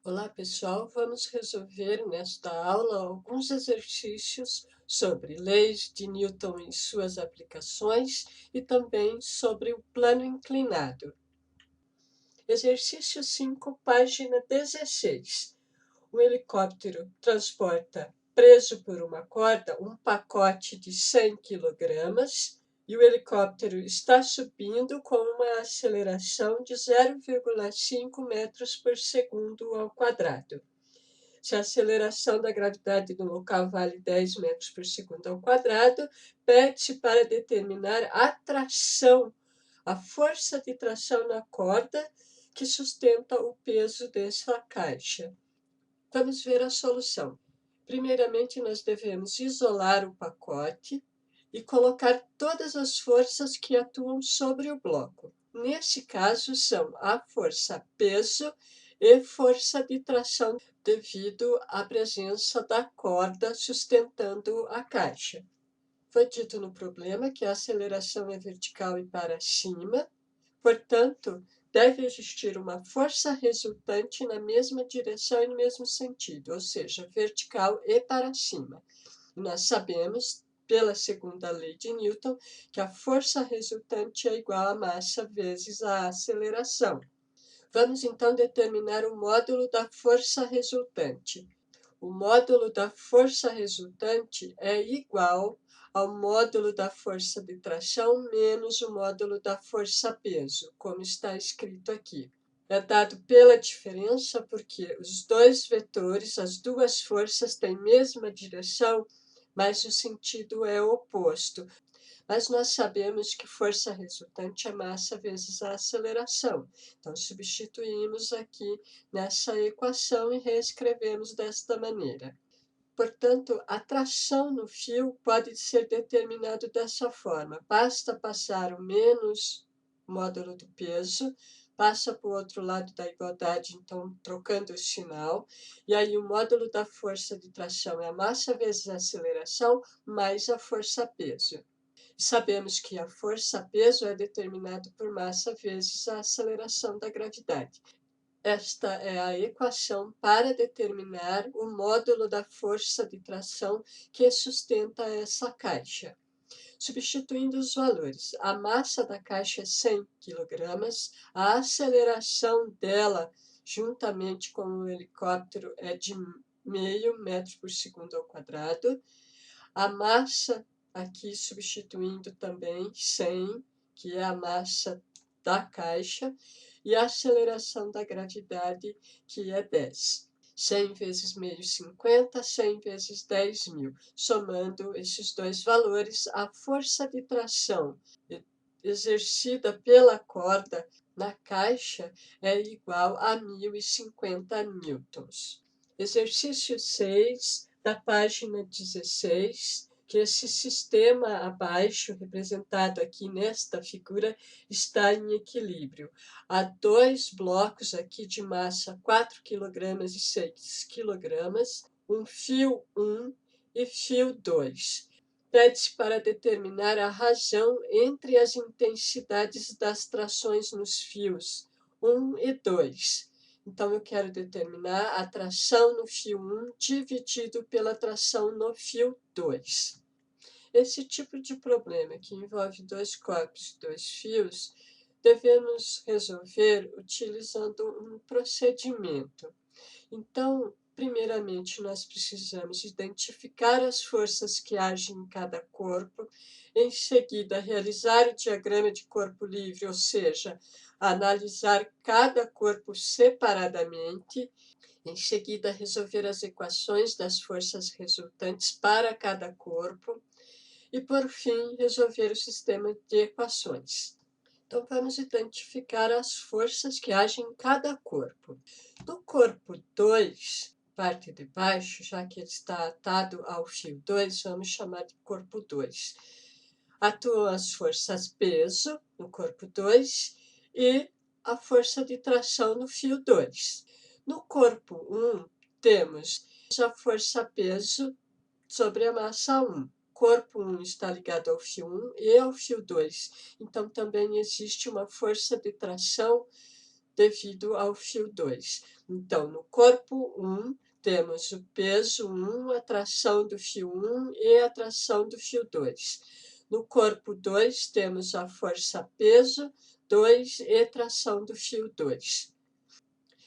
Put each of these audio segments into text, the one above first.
Olá, pessoal. Vamos resolver nesta aula alguns exercícios sobre leis de Newton e suas aplicações e também sobre o plano inclinado. Exercício 5, página 16. Um helicóptero transporta, preso por uma corda, um pacote de 100 quilogramas e o helicóptero está subindo com uma aceleração de 0,5 metros por segundo ao quadrado. Se a aceleração da gravidade no local vale 10 metros por segundo ao quadrado, pede-se para determinar a tração, a força de tração na corda que sustenta o peso dessa caixa. Vamos ver a solução. Primeiramente, nós devemos isolar o pacote e colocar todas as forças que atuam sobre o bloco. Nesse caso, são a força peso e força de tração, devido à presença da corda sustentando a caixa. Foi dito no problema que a aceleração é vertical e para cima, portanto, deve existir uma força resultante na mesma direção e no mesmo sentido, ou seja, vertical e para cima. E nós sabemos, pela segunda lei de Newton, que a força resultante é igual à massa vezes a aceleração. Vamos então determinar o módulo da força resultante. O módulo da força resultante é igual ao módulo da força de tração menos o módulo da força peso, como está escrito aqui. É dado pela diferença porque os dois vetores, as duas forças, têm mesma direção, mas o sentido é oposto. Mas nós sabemos que força resultante é massa vezes a aceleração. Então, substituímos aqui nessa equação e reescrevemos desta maneira. Portanto, a tração no fio pode ser determinado dessa forma. Basta passar o menos módulo do peso, passa para o outro lado da igualdade, então trocando o sinal, e aí o módulo da força de tração é a massa vezes a aceleração mais a força-peso. Sabemos que a força-peso é determinado por massa vezes a aceleração da gravidade. Esta é a equação para determinar o módulo da força de tração que sustenta essa caixa. Substituindo os valores, a massa da caixa é 100 kg, a aceleração dela, juntamente com o helicóptero, é de meio metro por segundo ao quadrado. A massa, aqui substituindo também 100, que é a massa da caixa, e a aceleração da gravidade, que é 10. 100 vezes meio, 50, 100 vezes 10.000. Somando esses dois valores, a força de tração exercida pela corda na caixa é igual a 1.050 newtons. Exercício 6, da página 16, que esse sistema abaixo, representado aqui nesta figura, está em equilíbrio. Há dois blocos aqui de massa 4 kg e 6 kg, um fio 1 e fio 2. Pede-se para determinar a razão entre as intensidades das trações nos fios 1 e 2. Então, eu quero determinar a tração no fio 1 dividido pela tração no fio 2. Esse tipo de problema, que envolve dois corpos e dois fios, devemos resolver utilizando um procedimento. Então, primeiramente, nós precisamos identificar as forças que agem em cada corpo, em seguida, realizar o diagrama de corpo livre, ou seja, analisar cada corpo separadamente, em seguida, resolver as equações das forças resultantes para cada corpo e, por fim, resolver o sistema de equações. Então, vamos identificar as forças que agem em cada corpo. No corpo 2, parte de baixo, já que ele está atado ao fio 2, vamos chamar de corpo 2. Atuam as forças peso no corpo 2 e a força de tração no fio 2. No corpo 1, temos a força peso sobre a massa 1. Corpo 1 está ligado ao fio 1 e ao fio 2. Então, também existe uma força de tração devido ao fio 2. Então, no corpo 1, temos o peso 1, a tração do fio 1 e a tração do fio 2. No corpo 2, temos a força-peso 2 e tração do fio 2.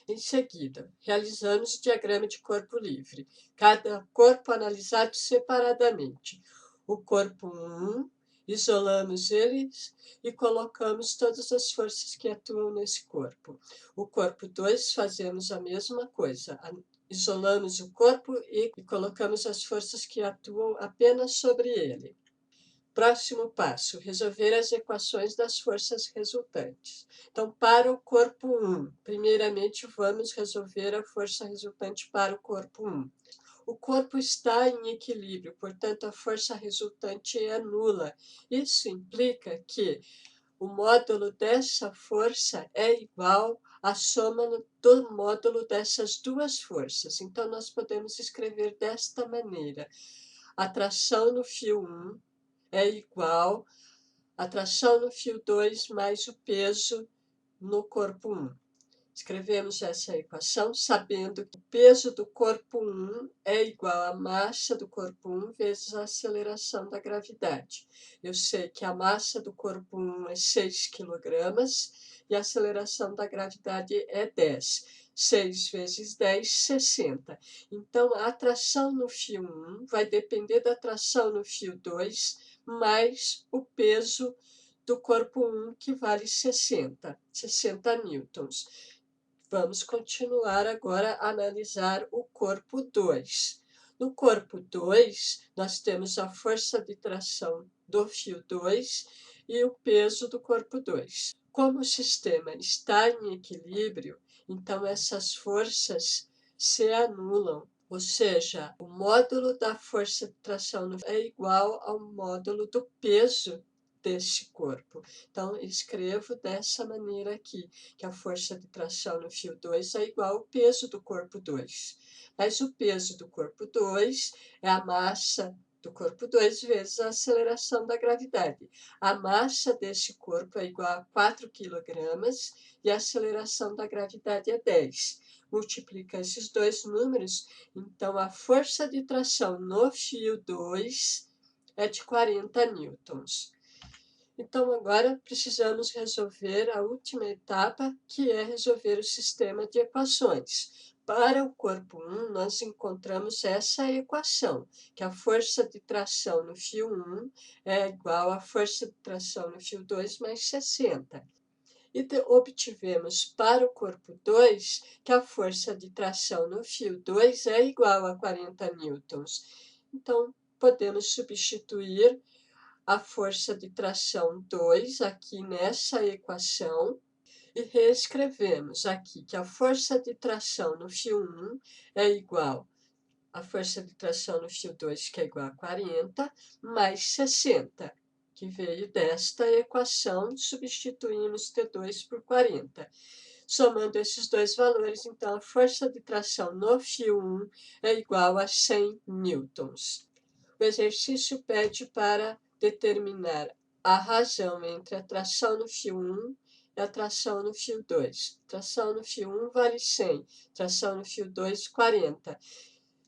Em seguida, realizamos o diagrama de corpo livre, cada corpo analisado separadamente. O corpo 1, isolamos eles e colocamos todas as forças que atuam nesse corpo. O corpo 2, fazemos a mesma coisa. Isolamos o corpo e colocamos as forças que atuam apenas sobre ele. Próximo passo, resolver as equações das forças resultantes. Então, para o corpo 1, primeiramente vamos resolver a força resultante para o corpo 1. O corpo está em equilíbrio, portanto, a força resultante é nula. Isso implica que o módulo dessa força é igual à soma do módulo dessas duas forças. Então, nós podemos escrever desta maneira: a tração no fio 1 é igual à tração no fio 2 mais o peso no corpo 1. Escrevemos essa equação sabendo que o peso do corpo 1 é igual à massa do corpo 1 vezes a aceleração da gravidade. Eu sei que a massa do corpo 1 é 6 kg e a aceleração da gravidade é 10. 6 vezes 10, 60. Então, a tração no fio 1 vai depender da tração no fio 2 mais o peso do corpo 1, que vale 60 newtons. Vamos continuar agora a analisar o corpo 2. No corpo 2, nós temos a força de tração do fio 2 e o peso do corpo 2. Como o sistema está em equilíbrio, então essas forças se anulam, ou seja, o módulo da força de tração é igual ao módulo do peso deste corpo. Então, escrevo dessa maneira aqui, que a força de tração no fio 2 é igual ao peso do corpo 2. Mas o peso do corpo 2 é a massa do corpo 2 vezes a aceleração da gravidade. A massa desse corpo é igual a 4 kg e a aceleração da gravidade é 10. Multiplica esses dois números, então a força de tração no fio 2 é de 40 newtons. Então, agora precisamos resolver a última etapa, que é resolver o sistema de equações. Para o corpo 1, nós encontramos essa equação, que a força de tração no fio 1 é igual à força de tração no fio 2 mais 60. E obtivemos para o corpo 2 que a força de tração no fio 2 é igual a 40 newtons. Então, podemos substituir a força de tração 2 aqui nessa equação e reescrevemos aqui que a força de tração no fio 1 é igual à força de tração no fio 2, que é igual a 40, mais 60, que veio desta equação, substituímos T2 por 40. Somando esses dois valores, então, a força de tração no fio 1 é igual a 100 newtons. O exercício pede para determinar a razão entre a tração no fio 1 e a tração no fio 2. Tração no fio 1 vale 100, tração no fio 2, 40.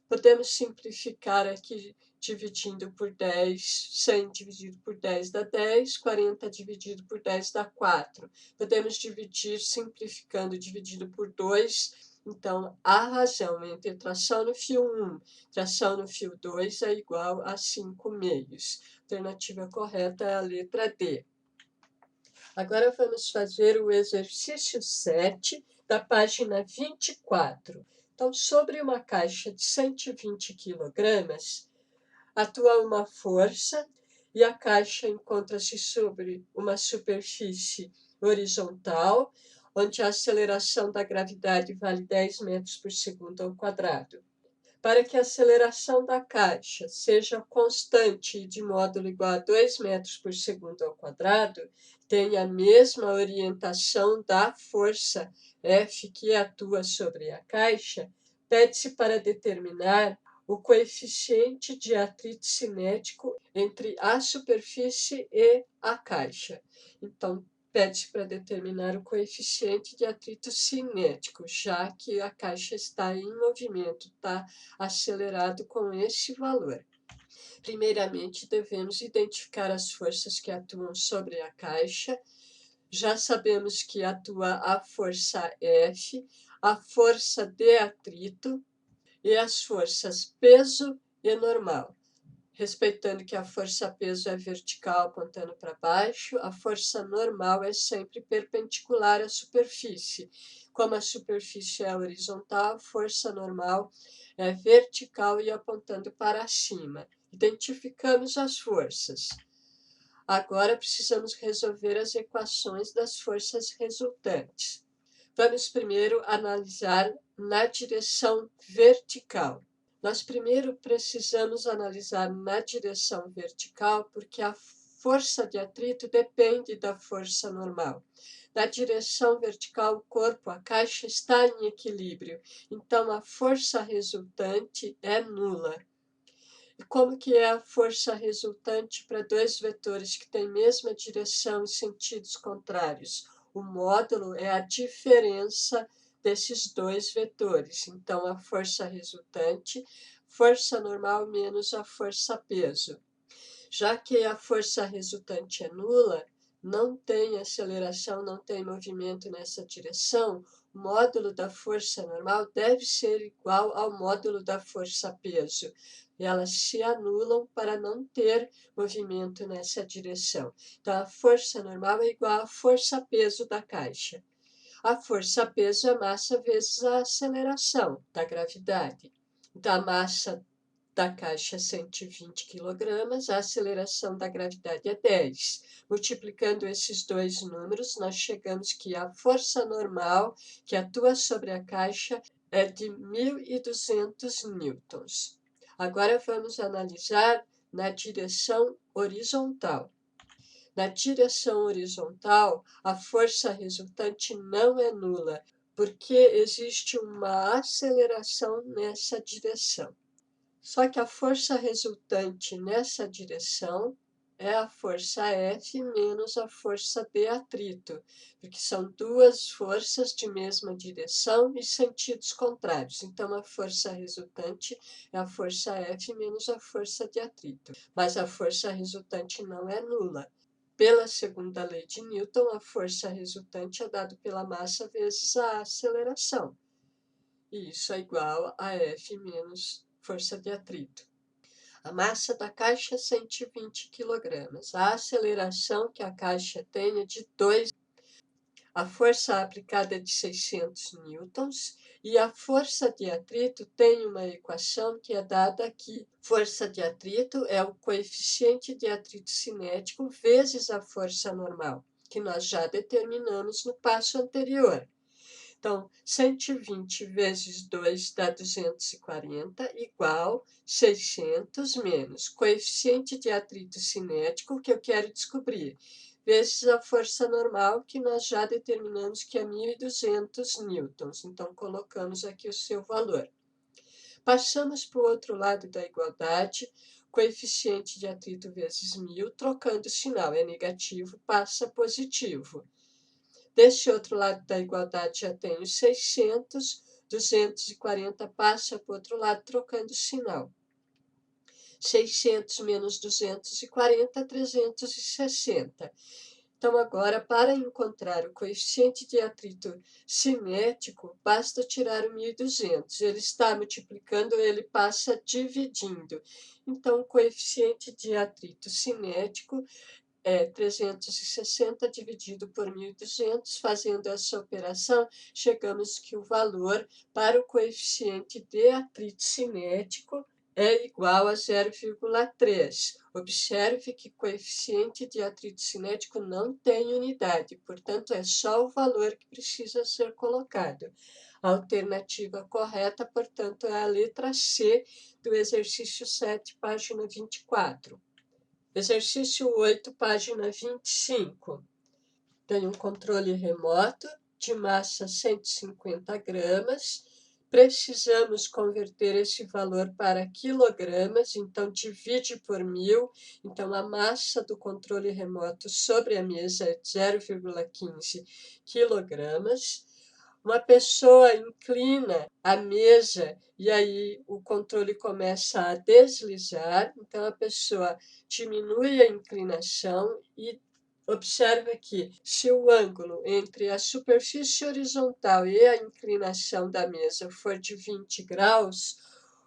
Podemos simplificar aqui dividindo por 10, 100 dividido por 10 dá 10, 40 dividido por 10 dá 4. Podemos dividir simplificando dividido por 2. Então, a razão entre tração no fio 1 e tração no fio 2 é igual a 5 meios. A alternativa correta é a letra D. Agora vamos fazer o exercício 7 da página 24. Então, sobre uma caixa de 120 kg, atua uma força e a caixa encontra-se sobre uma superfície horizontal, onde a aceleração da gravidade vale 10 metros por segundo ao quadrado. Para que a aceleração da caixa seja constante e de módulo igual a 2 metros por segundo ao quadrado, tenha a mesma orientação da força F que atua sobre a caixa, pede-se para determinar o coeficiente de atrito cinético entre a superfície e a caixa. Então, pede para determinar o coeficiente de atrito cinético, já que a caixa está em movimento, está acelerado com esse valor. Primeiramente, devemos identificar as forças que atuam sobre a caixa. Já sabemos que atua a força F, a força de atrito e as forças peso e normal. Respeitando que a força peso é vertical, apontando para baixo, a força normal é sempre perpendicular à superfície. Como a superfície é horizontal, a força normal é vertical e apontando para cima. Identificamos as forças. Agora precisamos resolver as equações das forças resultantes. Vamos primeiro analisar na direção vertical. Nós primeiro precisamos analisar na direção vertical, porque a força de atrito depende da força normal. Na direção vertical, o corpo, a caixa, está em equilíbrio, então a força resultante é nula. E como que é a força resultante para dois vetores que têm mesma direção e sentidos contrários? O módulo é a diferença desses dois vetores. Então, a força resultante, força normal menos a força peso. Já que a força resultante é nula, não tem aceleração, não tem movimento nessa direção, o módulo da força normal deve ser igual ao módulo da força peso. E elas se anulam para não ter movimento nessa direção. Então, a força normal é igual à força peso da caixa. A força peso é massa vezes a aceleração da gravidade. Então, a massa da caixa é 120 kg, a aceleração da gravidade é 10. Multiplicando esses dois números, nós chegamos que a força normal que atua sobre a caixa é de 1.200 newtons. Agora vamos analisar na direção horizontal. Na direção horizontal, a força resultante não é nula, porque existe uma aceleração nessa direção. Só que a força resultante nessa direção é a força F menos a força de atrito, porque são duas forças de mesma direção e sentidos contrários. Então, a força resultante é a força F menos a força de atrito. Mas a força resultante não é nula. Pela segunda lei de Newton, a força resultante é dada pela massa vezes a aceleração. E isso é igual a F menos força de atrito. A massa da caixa é 120 kg. A aceleração que a caixa tem é de 2. A força aplicada é de 600 newtons e a força de atrito tem uma equação que é dada aqui. Força de atrito é o coeficiente de atrito cinético vezes a força normal, que nós já determinamos no passo anterior. Então, 120 vezes 2 dá 240, igual 600 menos coeficiente de atrito cinético, que eu quero descobrir, vezes a força normal, que nós já determinamos que é 1.200 newtons. Então, colocamos aqui o seu valor. Passamos para o outro lado da igualdade, coeficiente de atrito vezes 1.000, trocando o sinal, é negativo, passa positivo. Deste outro lado da igualdade já tenho 600, 240 passa para o outro lado, trocando o sinal. 600 menos 240, 360. Então, agora, para encontrar o coeficiente de atrito cinético, basta tirar o 1.200. Ele está multiplicando, ele passa dividindo. Então, o coeficiente de atrito cinético é 360 dividido por 1.200, fazendo essa operação, chegamos que o valor para o coeficiente de atrito cinético é igual a 0,3. Observe que coeficiente de atrito cinético não tem unidade, portanto, é só o valor que precisa ser colocado. A alternativa correta, portanto, é a letra C do exercício 7, página 24. Exercício 8, página 25. Tem um controle remoto de massa 150 gramas, Precisamos converter esse valor para quilogramas, então divide por 1.000. Então, a massa do controle remoto sobre a mesa é 0,15 quilogramas. Uma pessoa inclina a mesa e aí o controle começa a deslizar. Então, a pessoa diminui a inclinação e observa que, se o ângulo entre a superfície horizontal e a inclinação da mesa for de 20 graus,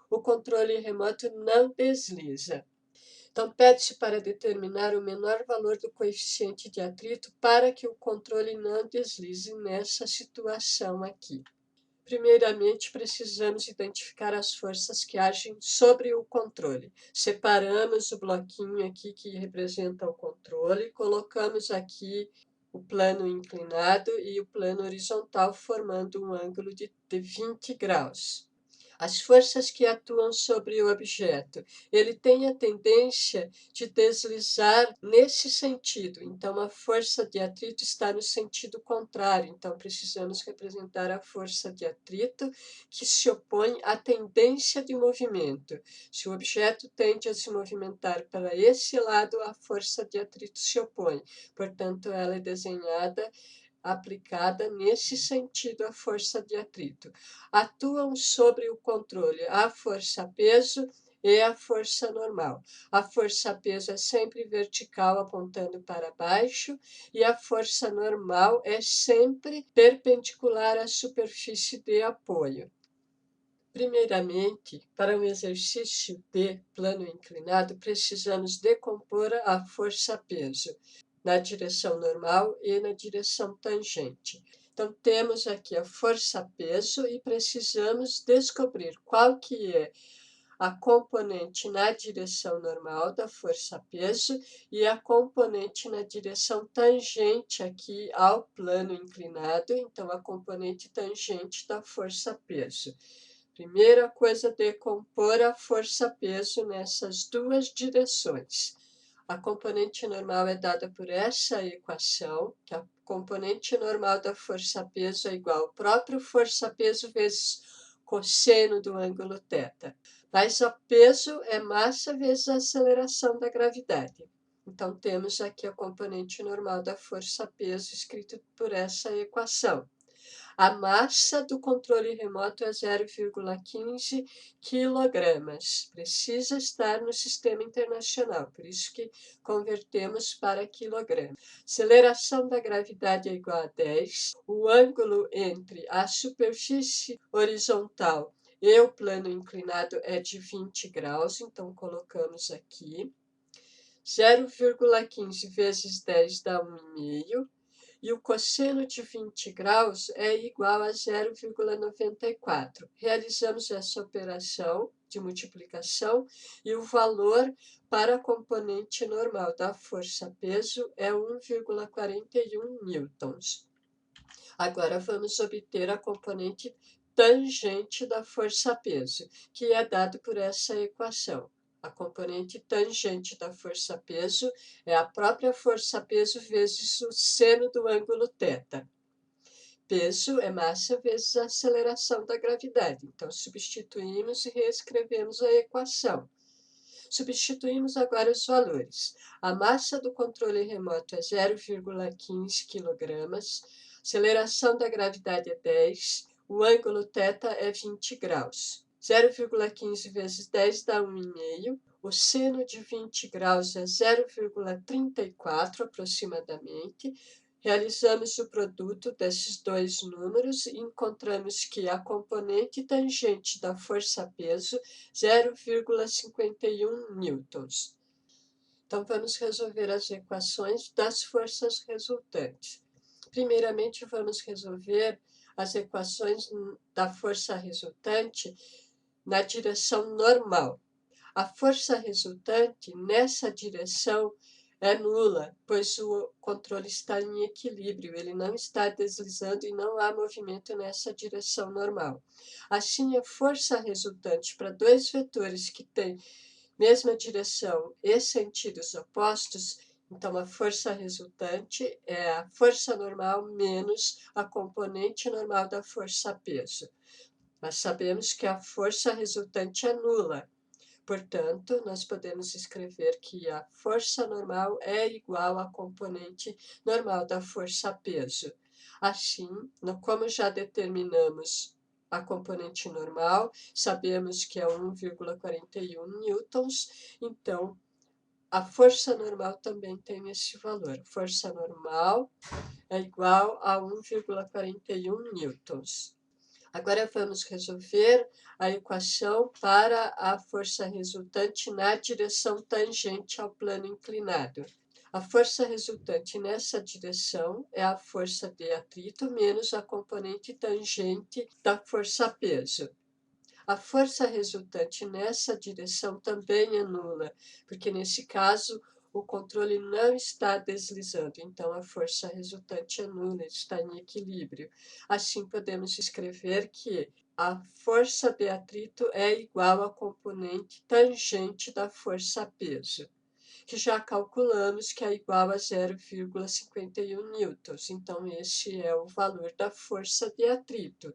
o controle remoto não desliza. Então, pede-se para determinar o menor valor do coeficiente de atrito para que o controle não deslize nessa situação aqui. Primeiramente, precisamos identificar as forças que agem sobre o controle. Separamos o bloquinho aqui que representa o controle, colocamos aqui o plano inclinado e o plano horizontal, formando um ângulo de 20 graus. As forças que atuam sobre o objeto, ele tem a tendência de deslizar nesse sentido. Então, a força de atrito está no sentido contrário. Então, precisamos representar a força de atrito que se opõe à tendência de movimento. Se o objeto tende a se movimentar para esse lado, a força de atrito se opõe. Portanto, ela é desenhada aplicada nesse sentido à força de atrito. Atuam sobre o controle a força-peso e a força normal. A força-peso é sempre vertical, apontando para baixo, e a força normal é sempre perpendicular à superfície de apoio. Primeiramente, para um exercício de plano inclinado, precisamos decompor a força-peso na direção normal e na direção tangente. Então, temos aqui a força-peso e precisamos descobrir qual que é a componente na direção normal da força-peso e a componente na direção tangente aqui ao plano inclinado, então a componente tangente da força-peso. Primeira coisa, decompor a força-peso nessas duas direções. A componente normal é dada por essa equação, que a componente normal da força-peso é igual ao próprio força-peso vezes cosseno do ângulo θ. Mas o peso é massa vezes a aceleração da gravidade. Então, temos aqui a componente normal da força-peso escrito por essa equação. A massa do controle remoto é 0,15 quilogramas. Precisa estar no sistema internacional, por isso que convertemos para quilograma. Aceleração da gravidade é igual a 10. O ângulo entre a superfície horizontal e o plano inclinado é de 20 graus, então colocamos aqui. 0,15 vezes 10 dá 1,5. E o cosseno de 20 graus é igual a 0,94. Realizamos essa operação de multiplicação e o valor para a componente normal da força-peso é 1,41 newtons. Agora vamos obter a componente tangente da força-peso, que é dado por essa equação. A componente tangente da força-peso é a própria força-peso vezes o seno do ângulo θ. Peso é massa vezes a aceleração da gravidade. Então, substituímos e reescrevemos a equação. Substituímos agora os valores. A massa do controle remoto é 0,15 kg, aceleração da gravidade é 10, o ângulo θ é 20 graus. 0,15 vezes 10 dá 1,5. O seno de 20 graus é 0,34 aproximadamente. Realizamos o produto desses dois números e encontramos que a componente tangente da força-peso 0,51 newtons. Então, vamos resolver as equações das forças resultantes. Primeiramente, vamos resolver as equações da força resultante na direção normal. A força resultante nessa direção é nula, pois o controle está em equilíbrio, ele não está deslizando e não há movimento nessa direção normal. Assim, a força resultante para dois vetores que têm mesma direção e sentidos opostos, então a força resultante é a força normal menos a componente normal da força-peso. Mas sabemos que a força resultante é nula. Portanto, nós podemos escrever que a força normal é igual à componente normal da força-peso. Assim, como já determinamos a componente normal, sabemos que é 1,41 newtons, então a força normal também tem esse valor. Força normal é igual a 1,41 newtons. Agora vamos resolver a equação para a força resultante na direção tangente ao plano inclinado. A força resultante nessa direção é a força de atrito menos a componente tangente da força-peso. A força resultante nessa direção também é nula, porque nesse caso o controle não está deslizando, então a força resultante é nula, está em equilíbrio. Assim podemos escrever que a força de atrito é igual à componente tangente da força-peso, que já calculamos que é igual a 0,51 newtons. Então esse é o valor da força de atrito.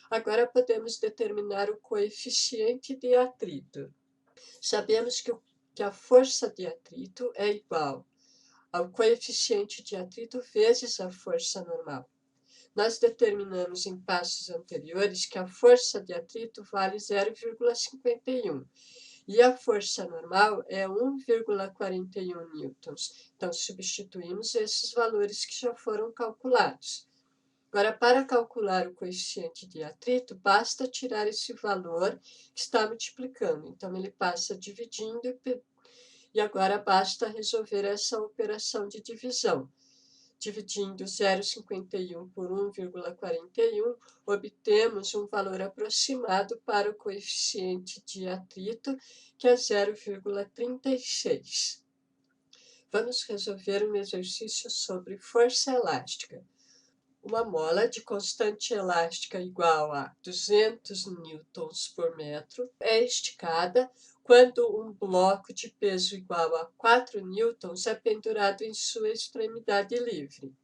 Agora podemos determinar o coeficiente de atrito. Sabemos que a força de atrito é igual ao coeficiente de atrito vezes a força normal. Nós determinamos em passos anteriores que a força de atrito vale 0,51 e a força normal é 1,41 newtons. Então, substituímos esses valores que já foram calculados. Agora, para calcular o coeficiente de atrito, basta tirar esse valor que está multiplicando. Então, ele passa dividindo e agora basta resolver essa operação de divisão. Dividindo 0,51 por 1,41, obtemos um valor aproximado para o coeficiente de atrito, que é 0,36. Vamos resolver um exercício sobre força elástica. Uma mola de constante elástica igual a 200 newtons por metro é esticada quando um bloco de peso igual a 4 newtons é pendurado em sua extremidade livre.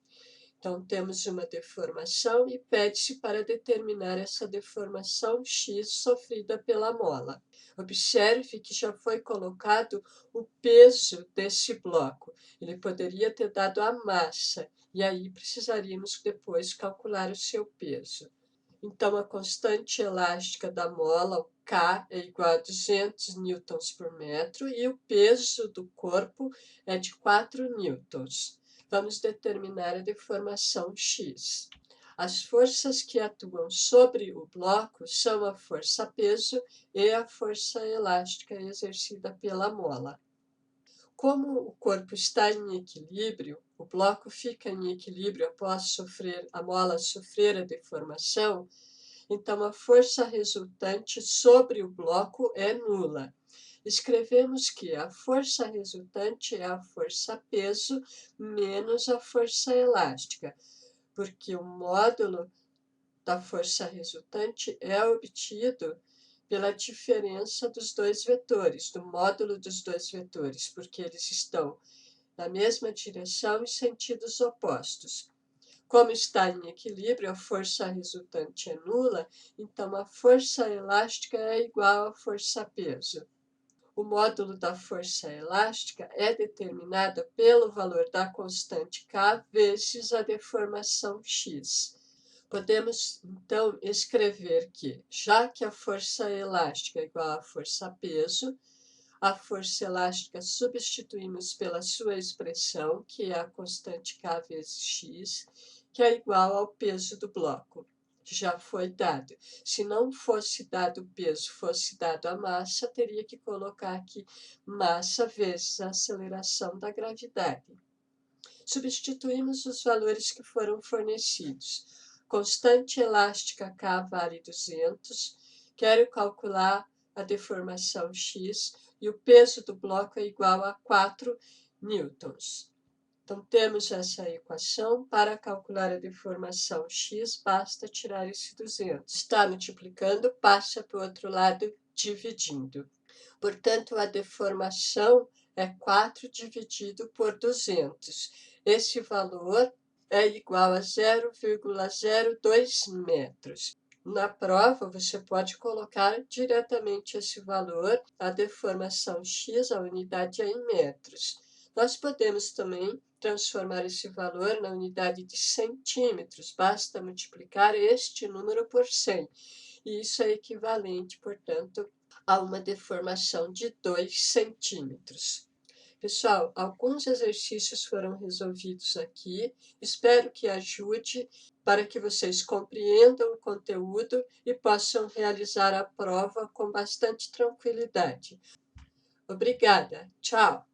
Então, temos uma deformação e pede-se para determinar essa deformação x sofrida pela mola. Observe que já foi colocado o peso desse bloco. Ele poderia ter dado a massa, e aí precisaríamos depois calcular o seu peso. Então, a constante elástica da mola, o K, é igual a 200 newtons por metro, e o peso do corpo é de 4 newtons. Vamos determinar a deformação x. As forças que atuam sobre o bloco são a força-peso e a força elástica exercida pela mola. Como o corpo está em equilíbrio, o bloco fica em equilíbrio após a mola sofrer a deformação, então a força resultante sobre o bloco é nula. Escrevemos que a força resultante é a força-peso menos a força elástica, porque o módulo da força resultante é obtido pela diferença dos dois vetores, do módulo dos dois vetores, porque eles estão na mesma direção em sentidos opostos. Como está em equilíbrio, a força resultante é nula, então a força elástica é igual à força-peso. O módulo da força elástica é determinado pelo valor da constante K vezes a deformação x. Podemos, então, escrever que, já que a força elástica é igual à força-peso, a força elástica substituímos pela sua expressão, que é a constante K vezes x, que é igual ao peso do bloco, que já foi dado. Se não fosse dado o peso, fosse dado a massa, teria que colocar aqui massa vezes a aceleração da gravidade. Substituímos os valores que foram fornecidos. Constante elástica K vale 200. Quero calcular a deformação x e o peso do bloco é igual a 4 newtons. Então, temos essa equação. Para calcular a deformação x, basta tirar esse 200. Está multiplicando, passa para o outro lado, dividindo. Portanto, a deformação é 4 dividido por 200. Esse valor é igual a 0,02 metros. Na prova, você pode colocar diretamente esse valor, a deformação x, a unidade é em metros. Nós podemos também transformar esse valor na unidade de centímetros, basta multiplicar este número por 100. E isso é equivalente, portanto, a uma deformação de 2 centímetros. Pessoal, alguns exercícios foram resolvidos aqui. Espero que ajude para que vocês compreendam o conteúdo e possam realizar a prova com bastante tranquilidade. Obrigada. Tchau.